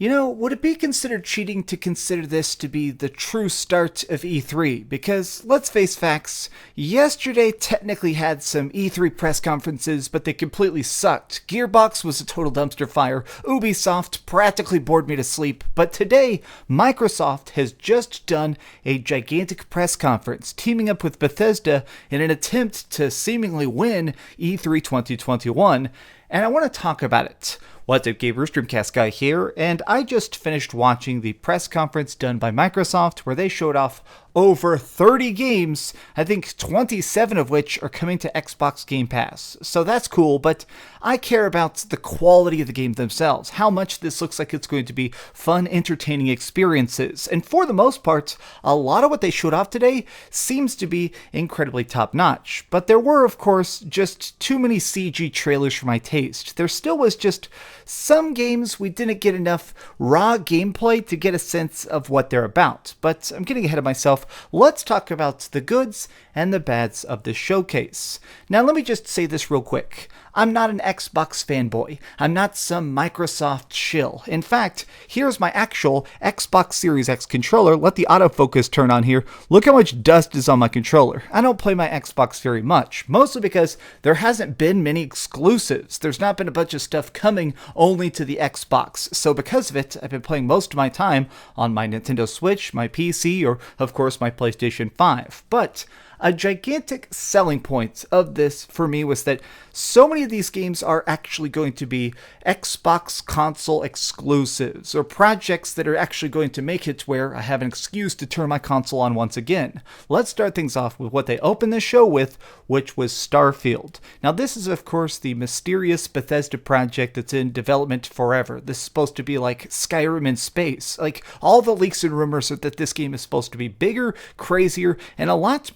Would it be considered cheating to consider this to be the true start of E3? Because, let's face facts, yesterday technically had some E3 press conferences, but they completely sucked. Gearbox was a total dumpster fire, Ubisoft practically bored me to sleep, but today, Microsoft has just done a gigantic press conference, teaming up with Bethesda in an attempt to seemingly win E3 2021, and I want to talk about it. What's up, gamers? Dreamcastguy here, and I just finished watching the press conference done by Microsoft where they showed off over 30 games, I think 27 of which are coming to Xbox Game Pass. So that's cool, but I care about the quality of the game themselves, how much this looks like it's going to be fun, entertaining experiences. And for the most part, a lot of what they showed off today seems to be incredibly top-notch. But there were, of course, just too many CG trailers for my taste. There still was just some games we didn't get enough raw gameplay to get a sense of what they're about. But I'm getting ahead of myself. Let's talk about the goods and the bads of this showcase. Now, let me just say this real quick. I'm not an Xbox fanboy. I'm not some Microsoft shill. In fact, here's my actual Xbox Series X controller. Let the autofocus turn on here. Look how much dust is on my controller. I don't play my Xbox very much, mostly because there hasn't been many exclusives. There's not been a bunch of stuff coming only to the Xbox. So because of it, I've been playing most of my time on my Nintendo Switch, my PC, or of course my PlayStation 5. But a gigantic selling point of this for me was that so many of these games are actually going to be Xbox console exclusives, or projects that are actually going to make it where I have an excuse to turn my console on once again. Let's start things off with what they opened the show with, which was Starfield. Now, this is, of course, the mysterious Bethesda project that's in development forever. This is supposed to be like Skyrim in space. Like, all the leaks and rumors are that this game is supposed to be bigger, crazier, and a lot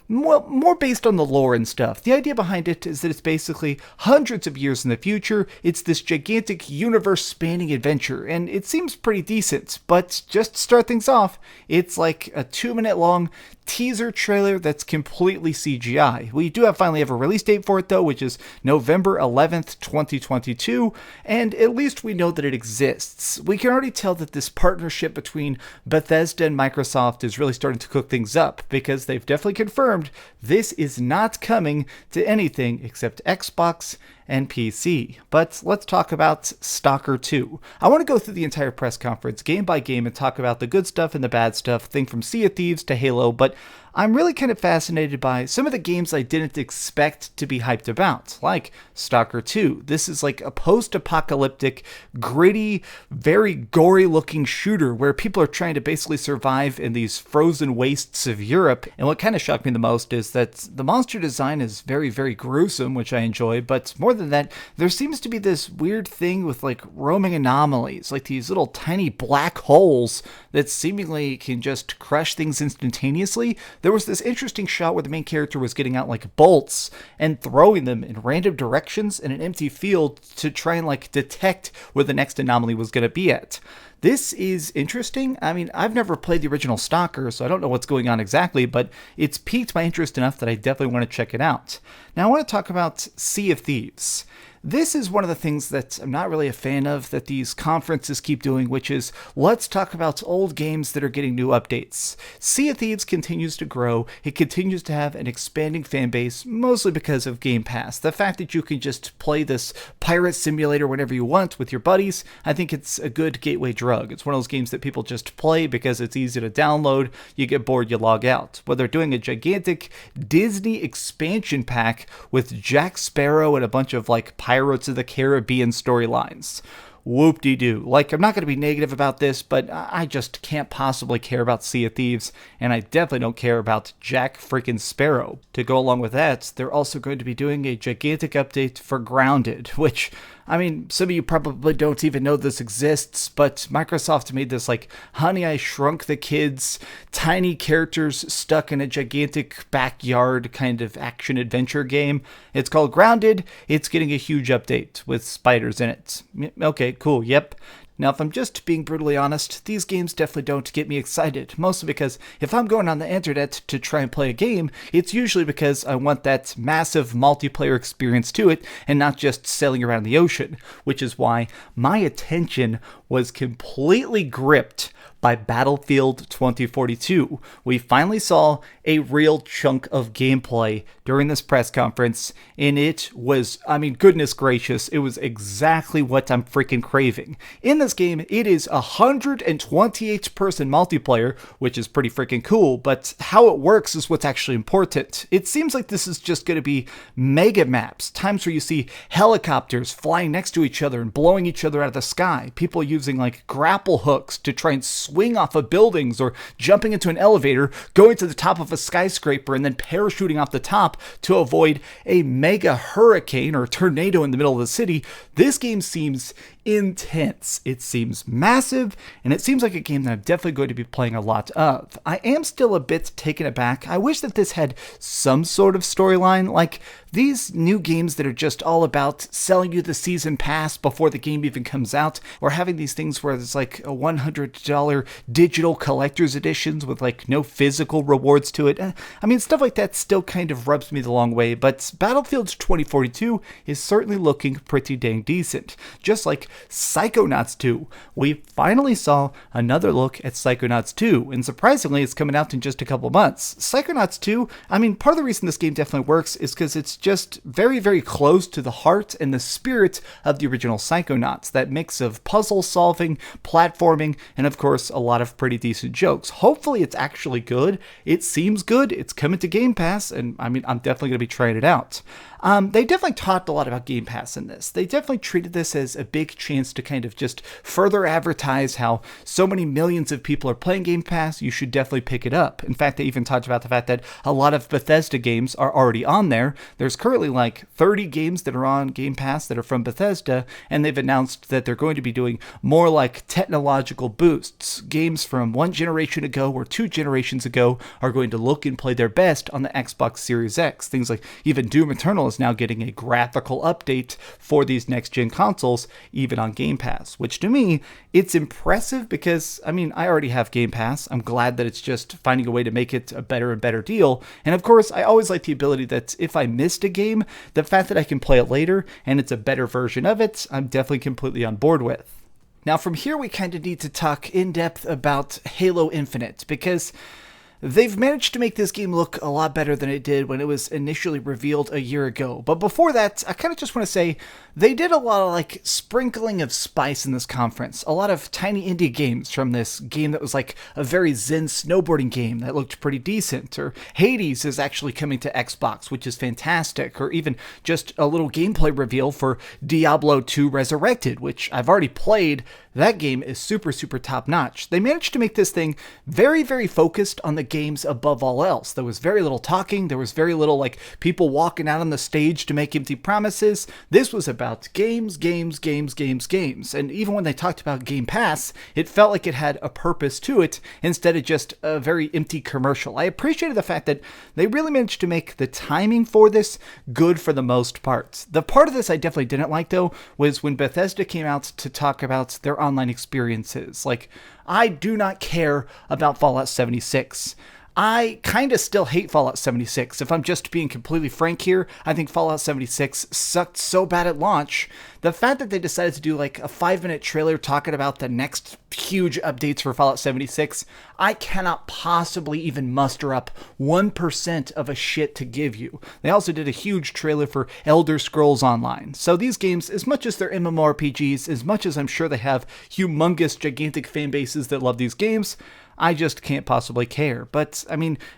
more based on the lore and stuff. The idea behind it is that it's basically hundreds of years in the future. It's this gigantic universe-spanning adventure, and it seems pretty decent. But just to start things off, it's like a 2-minute long teaser trailer that's completely CGI. We do finally have a release date for it, though, which is November 11th, 2022, and at least we know that it exists. We can already tell that this partnership between Bethesda and Microsoft is really starting to cook things up, because they've definitely confirmed this is not coming to anything except Xbox and PC. But let's talk about Stalker 2. I want to go through the entire press conference game by game and talk about the good stuff and the bad stuff, thing from Sea of Thieves to Halo, but I'm really kind of fascinated by some of the games I didn't expect to be hyped about, like Stalker 2. This is like a post-apocalyptic, gritty, very gory-looking shooter where people are trying to basically survive in these frozen wastes of Europe. And what kind of shocked me the most is that the monster design is very, very gruesome, which I enjoy, but more than that, there seems to be this weird thing with like roaming anomalies, like these little tiny black holes that seemingly can just crush things instantaneously. There was this interesting shot where the main character was getting out like bolts and throwing them in random directions in an empty field to try and like detect where the next anomaly was going to be at. This is interesting. I mean, I've never played the original Stalker, so I don't know what's going on exactly, but it's piqued my interest enough that I definitely want to check it out. Now, I want to talk about Sea of Thieves. This is one of the things that I'm not really a fan of that these conferences keep doing, which is let's talk about old games that are getting new updates. Sea of Thieves continues to grow. It continues to have an expanding fan base, mostly because of Game Pass. The fact that you can just play this pirate simulator whenever you want with your buddies, I think it's a good gateway drug. It's one of those games that people just play because it's easy to download. You get bored, you log out. Well, they're doing a gigantic Disney expansion pack with Jack Sparrow and a bunch of like Pirates of the Caribbean storylines. Whoop-de-doo. Like, I'm not going to be negative about this, but I just can't possibly care about Sea of Thieves, and I definitely don't care about Jack freaking Sparrow. To go along with that, they're also going to be doing a gigantic update for Grounded, which, I mean, some of you probably don't even know this exists, but Microsoft made this, like, Honey, I Shrunk the Kids, tiny characters stuck in a gigantic backyard kind of action-adventure game. It's called Grounded. It's getting a huge update with spiders in it. Okay, cool, yep. Now, if I'm just being brutally honest, these games definitely don't get me excited, mostly because if I'm going on the internet to try and play a game, it's usually because I want that massive multiplayer experience to it and not just sailing around the ocean, which is why my attention was completely gripped by Battlefield 2042. We finally saw a real chunk of gameplay during this press conference, and it was, goodness gracious, it was exactly what I'm freaking craving. In this game, it is 128-person multiplayer, which is pretty freaking cool, but how it works is what's actually important. It seems like this is just going to be mega maps, times where you see helicopters flying next to each other and blowing each other out of the sky, people using like grapple hooks to try and swing off of buildings, or jumping into an elevator, going to the top of a skyscraper, and then parachuting off the top to avoid a mega hurricane or tornado in the middle of the city. This game seems intense. It seems massive, and it seems like a game that I'm definitely going to be playing a lot of. I am still a bit taken aback. I wish that this had some sort of storyline, like these new games that are just all about selling you the season pass before the game even comes out, or having these things where there's like a $100 digital collector's editions with like no physical rewards to it. Stuff like that still kind of rubs me the wrong way, but Battlefield 2042 is certainly looking pretty dang decent. Just like Psychonauts 2. We finally saw another look at Psychonauts 2, and surprisingly, it's coming out in just a couple months. Psychonauts 2, part of the reason this game definitely works is because it's just very, very close to the heart and the spirit of the original Psychonauts. That mix of puzzle solving, platforming, and of course, a lot of pretty decent jokes. Hopefully, it's actually good. It seems good. It's coming to Game Pass, and I'm definitely going to be trying it out. They definitely talked a lot about Game Pass in this. They definitely treated this as a big chance to kind of just further advertise how so many millions of people are playing Game Pass. You should definitely pick it up. In fact, they even talked about the fact that a lot of Bethesda games are already on there. There's currently like 30 games that are on Game Pass that are from Bethesda, and they've announced that they're going to be doing more like technological boosts. Games from 1 generation ago or 2 generations ago are going to look and play their best on the Xbox Series X. Things like even Doom Eternal is now getting a graphical update for these next-gen consoles, even on Game Pass, which to me, it's impressive because, I already have Game Pass. I'm glad that it's just finding a way to make it a better and better deal. And of course, I always like the ability that if I missed a game, the fact that I can play it later and it's a better version of it, I'm definitely completely on board with. Now, from here, we kind of need to talk in depth about Halo Infinite, because they've managed to make this game look a lot better than it did when it was initially revealed a year ago. But before that, I kind of just want to say they did a lot of sprinkling of spice in this conference. A lot of tiny indie games, from this game that was like a very zen snowboarding game that looked pretty decent. Or Hades is actually coming to Xbox, which is fantastic. Or even just a little gameplay reveal for Diablo 2 Resurrected, which I've already played. That game is super, super top notch. They managed to make this thing very, very focused on the games above all else. There was very little talking. There was very little people walking out on the stage to make empty promises. This was about games, games, games, games, games. And even when they talked about Game Pass, it felt like it had a purpose to it instead of just a very empty commercial. I appreciated the fact that they really managed to make the timing for this good for the most part. The part of this I definitely didn't like, though, was when Bethesda came out to talk about their online experiences. I do not care about Fallout 76. I kind of still hate Fallout 76. If I'm just being completely frank here, I think Fallout 76 sucked so bad at launch. The fact that they decided to do a 5-minute trailer talking about the next huge updates for Fallout 76, I cannot possibly even muster up 1% of a shit to give you. They also did a huge trailer for Elder Scrolls Online. So these games, as much as they're MMORPGs, as much as I'm sure they have humongous, gigantic fan bases that love these games, I just can't possibly care. But,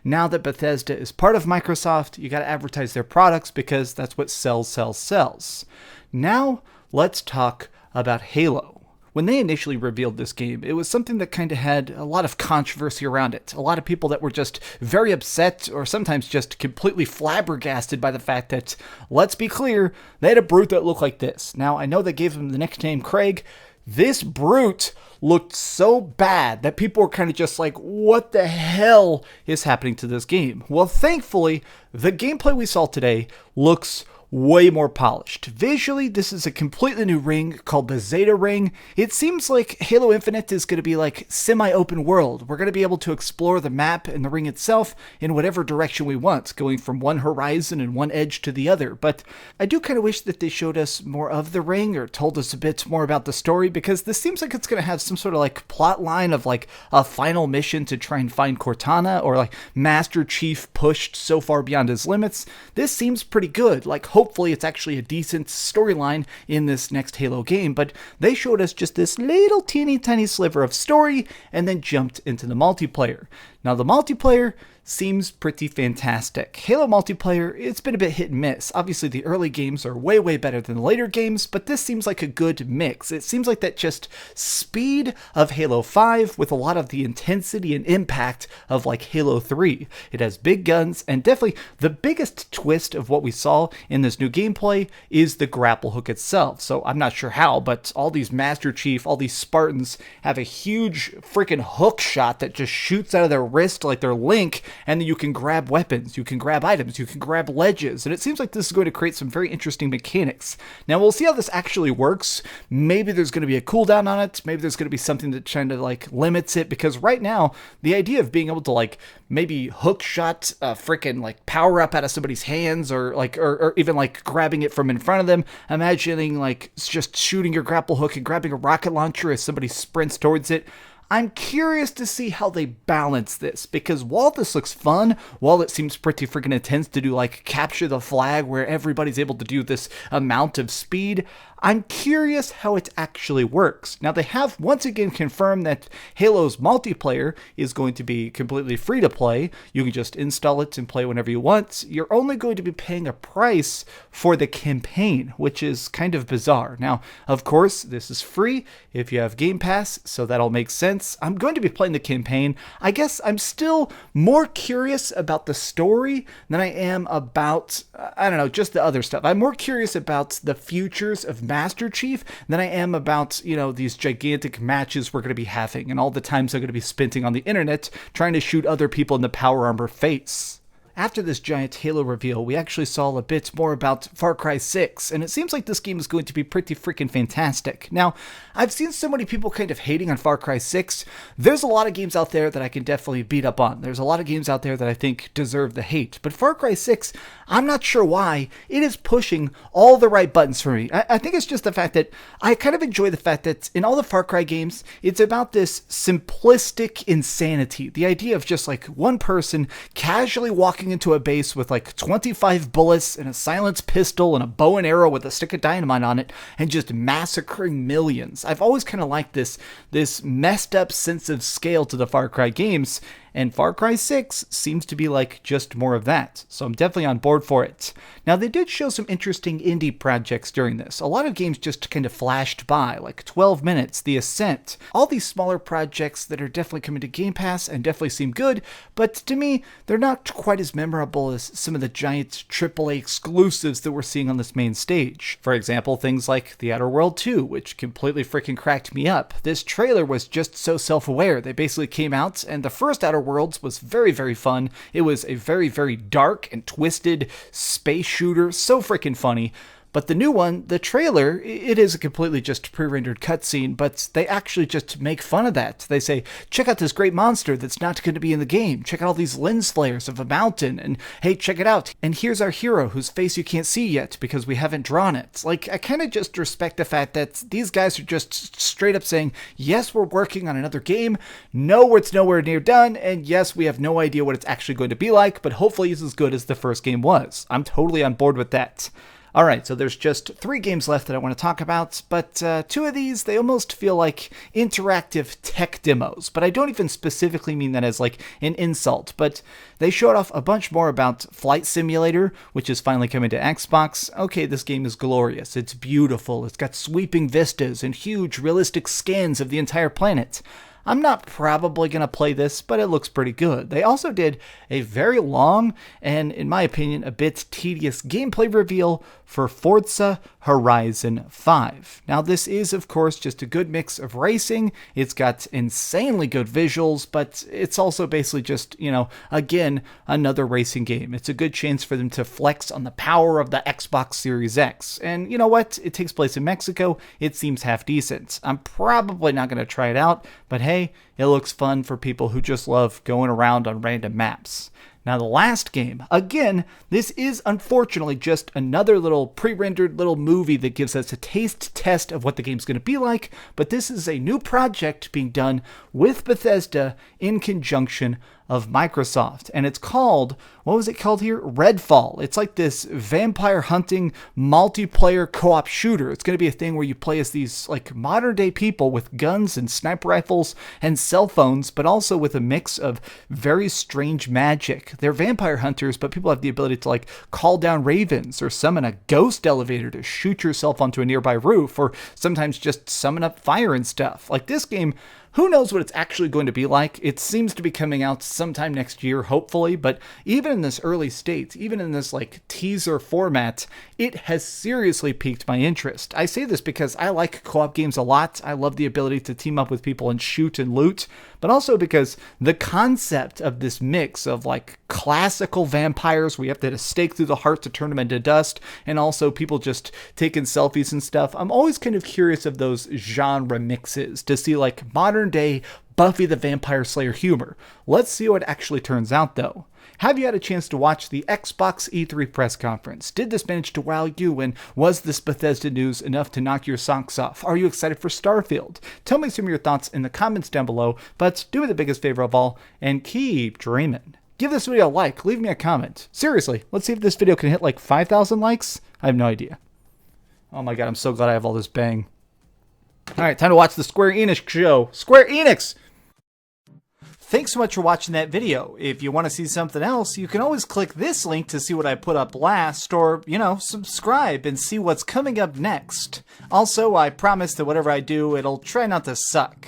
now that Bethesda is part of Microsoft, you gotta advertise their products because that's what sells. Now, let's talk about Halo. When they initially revealed this game, it was something that kind of had a lot of controversy around it. A lot of people that were just very upset, or sometimes just completely flabbergasted by the fact that, let's be clear, they had a brute that looked like this. Now, I know they gave him the nickname Craig. This brute looked so bad that people were kind of just what the hell is happening to this game? Well, thankfully, the gameplay we saw today looks way more polished. Visually, this is a completely new ring called the Zeta Ring. It seems like Halo Infinite is going to be like semi-open world. We're going to be able to explore the map and the ring itself in whatever direction we want, going from one horizon and one edge to the other. But I do kind of wish that they showed us more of the ring or told us a bit more about the story, because this seems like it's going to have some sort of like plot line of like a final mission to try and find Cortana, or like Master Chief pushed so far beyond his limits. This seems pretty good. Like, hopefully it's actually a decent storyline in this next Halo game, but they showed us just this little teeny tiny sliver of story and then jumped into the multiplayer. Now, the multiplayer seems pretty fantastic. Halo multiplayer, it's been a bit hit and miss. Obviously, the early games are way better than the later games, but this seems like a good mix. It seems like that just speed of Halo 5 with a lot of the intensity and impact of like Halo 3. It has big guns, and definitely the biggest twist of what we saw in this new gameplay is the grapple hook itself. So I'm not sure how, but all these Master Chief, all these Spartans have a huge freaking hook shot that just shoots out of their wrist like their Link, and then you can grab weapons, you can grab items, you can grab ledges, and it seems like this is going to create some very interesting mechanics. Now, we'll see how this actually works. Maybe there's going to be a cooldown on it, maybe there's going to be something that kind of like limits it, because right now, the idea of being able to like maybe hook shot a freaking like power up out of somebody's hands, or like or even like grabbing it from in front of them, imagining like just shooting your grapple hook and grabbing a rocket launcher as somebody sprints towards it. I'm curious to see how they balance this, because while this looks fun, while it seems pretty freaking intense to do like capture the flag where everybody's able to do this amount of speed, I'm curious how it actually works. Now, they have once again confirmed that Halo's multiplayer is going to be completely free to play. You can just install it and play whenever you want. You're only going to be paying a price for the campaign, which is kind of bizarre. Now, of course, this is free if you have Game Pass, so that'll make sense. I'm going to be playing the campaign. I guess I'm still more curious about the story than I am about, I don't know, just the other stuff. I'm more curious about the futures of Master Chief than I am about, you know, these gigantic matches we're going to be having and all the times I'm going to be spending on the internet trying to shoot other people in the power armor face. After this giant Halo reveal, we actually saw a bit more about Far Cry 6, and it seems like this game is going to be pretty freaking fantastic. Now, I've seen so many people kind of hating on Far Cry 6. There's a lot of games out there that I can definitely beat up on. There's a lot of games out there that I think deserve the hate. But Far Cry 6, I'm not sure why, it is pushing all the right buttons for me. I think it's just the fact that I kind of enjoy the fact that in all the Far Cry games, it's about this simplistic insanity. The idea of just like one person casually walking into a base with like 25 bullets and a silenced pistol and a bow and arrow with a stick of dynamite on it and just massacring millions. I've always kind of liked this messed up sense of scale to the Far Cry games, and Far Cry 6 seems to be like just more of that, so I'm definitely on board for it. Now, they did show some interesting indie projects during this. A lot of games just kind of flashed by, like 12 Minutes, The Ascent, all these smaller projects that are definitely coming to Game Pass and definitely seem good, but to me, they're not quite as memorable as some of the giant AAA exclusives that we're seeing on this main stage. For example, things like The Outer World 2, which completely freaking cracked me up. This trailer was just so self-aware. They basically came out, and the first Outer Worlds was very fun. It was a very dark and twisted space shooter, so freaking funny. But the new one, the trailer, it is a completely just pre-rendered cutscene, but they actually just make fun of that. They say, check out this great monster that's not going to be in the game. Check out all these lens flares of a mountain, and hey, check it out. And here's our hero whose face you can't see yet because we haven't drawn it. Like, I kind of just respect the fact that these guys are just straight up saying, yes, we're working on another game. No, it's nowhere near done. And yes, we have no idea what it's actually going to be like, but hopefully it's as good as the first game was. I'm totally on board with that. Alright, so there's just 3 games left that I want to talk about, but 2 of these, they almost feel like interactive tech demos, but I don't even specifically mean that as like an insult, but they showed off a bunch more about Flight Simulator, which is finally coming to Xbox. Okay, this game is glorious, it's beautiful, it's got sweeping vistas and huge realistic scans of the entire planet. I'm not probably going to play this, but it looks pretty good. They also did a very long and, in my opinion, a bit tedious gameplay reveal for Forza Horizon 5. Now, this is, of course, just a good mix of racing. It's got insanely good visuals, but it's also basically just, again, another racing game. It's a good chance for them to flex on the power of the Xbox Series X. And you know what? It takes place in Mexico. It seems half decent. I'm probably not going to try it out, but hey, it looks fun for people who just love going around on random maps. Now, the last game, again, this is unfortunately just another little pre-rendered little movie that gives us a taste test of what the game's going to be like, but this is a new project being done with Bethesda in conjunction of Microsoft, and it's called, what was it called here? Redfall. It's like this vampire hunting multiplayer co-op shooter. It's going to be a thing where you play as these like modern day people with guns and sniper rifles and cell phones, but also with a mix of very strange magic. They're vampire hunters, but people have the ability to like call down ravens or summon a ghost elevator to shoot yourself onto a nearby roof, or sometimes just summon up fire and stuff. Like this game, who knows what it's actually going to be like? It seems to be coming out sometime next year, hopefully, but even in this early state, even in this like teaser format, it has seriously piqued my interest. I say this because I like co-op games a lot. I love the ability to team up with people and shoot and loot, but also because the concept of this mix of like classical vampires where you have to stake through the heart to turn them into dust, and also people just taking selfies and stuff. I'm always kind of curious of those genre mixes to see like modern day Buffy the Vampire Slayer humor. Let's see what actually turns out though. Have you had a chance to watch the Xbox E3 press conference? Did this manage to wow you, and was this Bethesda news enough to knock your socks off? Are you excited for Starfield? Tell me some of your thoughts in the comments down below, but do me the biggest favor of all and keep dreaming. Give this video a like, leave me a comment. Seriously, let's see if this video can hit like 5,000 likes. I have no idea. Oh my god, I'm so glad I have all this bang. Alright, time to watch the Square Enix show. Square Enix! Thanks so much for watching that video. If you want to see something else, you can always click this link to see what I put up last, or, subscribe and see what's coming up next. Also, I promise that whatever I do, it'll try not to suck.